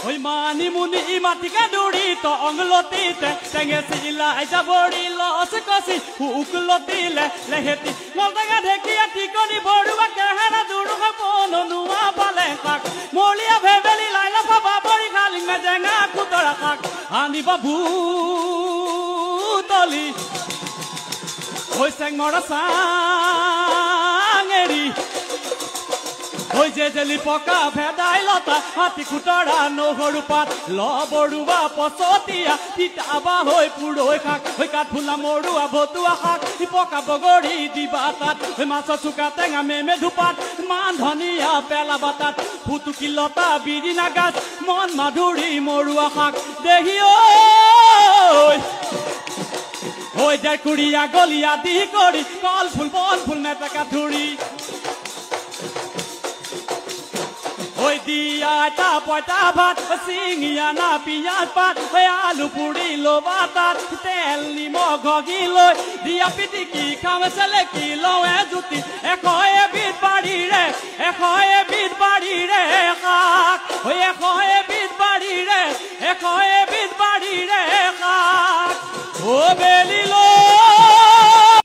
ওই মানি মুনি মাটিকে দৌড়ি তো অংলতিতে টেঙে চিলাই যাবৰি লছ কচি উকলতিলে লেহেতি নলটেঙা ঢেকীয়া ঠিকনি বৰুৱা কেহেৰা দুৰুহ বনোৱা পালে শাক মলিয়া ভেবেলি লাইলা পাবা বৰি খালি মেজেঙা কুতৰা শাক আনিব ভূতলি ওই চেংমৰা চাঙেৰি ওই যে জেলি পকা ভেদাইলতা হাতী খুতৰা নহৰু পাত লবৰুৱা পচতীয়া তিতাবা হৈ পুৰৈ শাক হৈ কাঠফুলা মৰুৱা ভতুৱা শাক পকা বগৰী দিবা তাত মাছ চুকা টেঙা মেমে ধুপাত মান ধনিয়া পেলাবা তাত ফুটুকি লতা বিৰিণা গাছ মন মাধুৰী মৰুৱা শাক দেহি ঐ ডেকুৰিয়া গলিয়া দি কৰি কল ফুল বন ফুল মেটেকা ধুৰি ওই দিয়া তা পয়তা ভাত চিঙিয়া না পিয়াজ পাত ওই আলু পুৰি লবা তাত তেল নিমখ ঘগি লৈ দিয়া পিটিকি খাম চেলেকি লৱে জুতি এশ এবিধ বাৰীৰে শাক ওই এশ এবিধ বাৰীৰে শাক ও বেলি